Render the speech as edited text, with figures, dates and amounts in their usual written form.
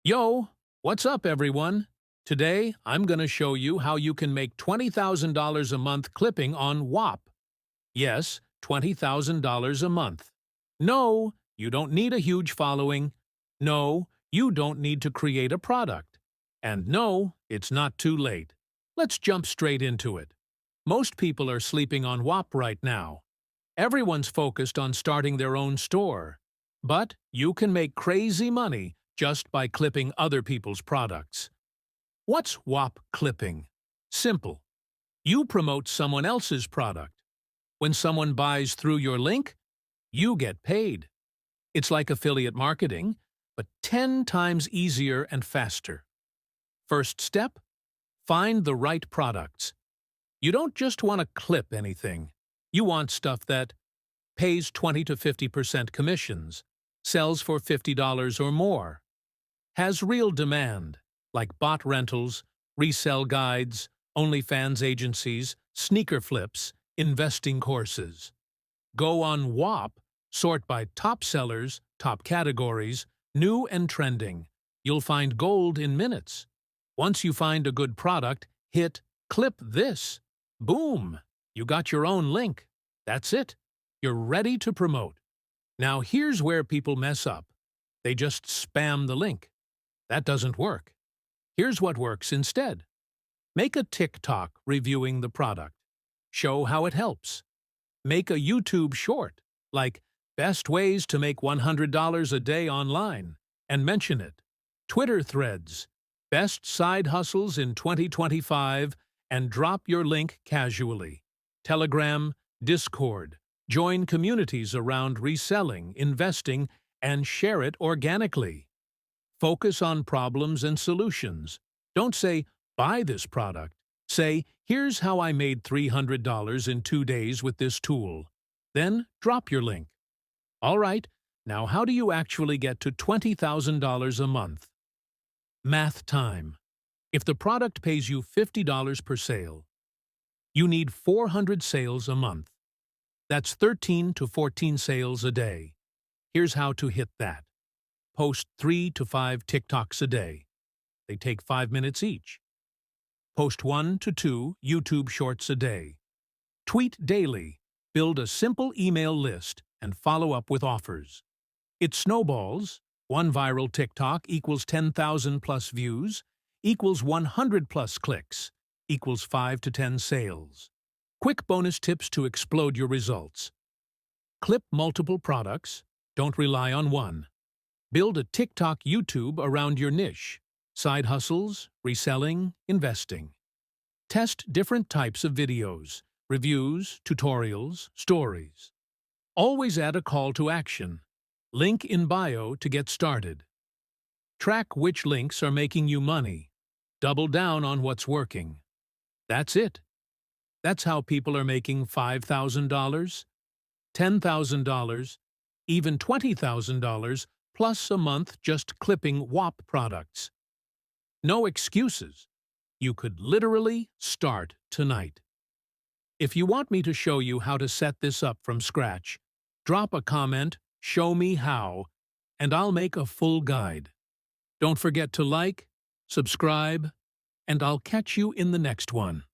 Yo, what's up everyone? Today, I'm going to show you how you can make $20,000 a month clipping on Whop. Yes, $20,000 a month. No, you don't need a huge following. No, you don't need to create a product. And no, it's not too late. Let's jump straight into it. Most people are sleeping on Whop right now. Everyone's focused on starting their own store. But you can make crazy money just by clipping other people's products. What's Whop clipping? Simple. You promote someone else's product. When someone buys through your link, you get paid. It's like affiliate marketing, but 10 times easier and faster. First step, find the right products. You don't just want to clip anything. You want stuff that pays 20 to 50% commissions, sells for $50 or more, has real demand, like bot rentals, resell guides, OnlyFans agencies, sneaker flips, investing courses. Go on Whop, sort by top sellers, top categories, new and trending. You'll find gold in minutes. Once you find a good product, hit clip this. Boom! You got your own link. That's it. You're ready to promote. Now here's where people mess up. They just spam the link. That doesn't work. Here's what works instead. Make a TikTok reviewing the product. Show how it helps. Make a YouTube short, like best ways to make $100 a day online, and mention it. Twitter threads, best side hustles in 2025, and drop your link casually. Telegram, Discord. Join communities around reselling, investing, and share it organically. Focus on problems and solutions. Don't say, buy this product. Say, here's how I made $300 in 2 days with this tool. Then drop your link. All right, now how do you actually get to $20,000 a month? Math time. If the product pays you $50 per sale, you need 400 sales a month. That's 13 to 14 sales a day. Here's how to hit that. Post 3 to 5 TikToks a day. They take 5 minutes each. Post 1 to 2 YouTube shorts a day. Tweet daily. Build a simple email list and follow up with offers. It snowballs. One viral TikTok equals 10,000 plus views, equals 100 plus clicks, equals 5 to 10 sales. Quick bonus tips to explode your results. Clip multiple products. Don't rely on one. Build a TikTok YouTube around your niche. Side hustles, reselling, investing. Test different types of videos, reviews, tutorials, stories. Always add a call to action. Link in bio to get started. Track which links are making you money. Double down on what's working. That's it. That's how people are making $5,000, $10,000, even $20,000 plus a month just clipping Whop products. No excuses. You could literally start tonight. If you want me to show you how to set this up from scratch, drop a comment, show me how, and I'll make a full guide. Don't forget to like, subscribe, and I'll catch you in the next one.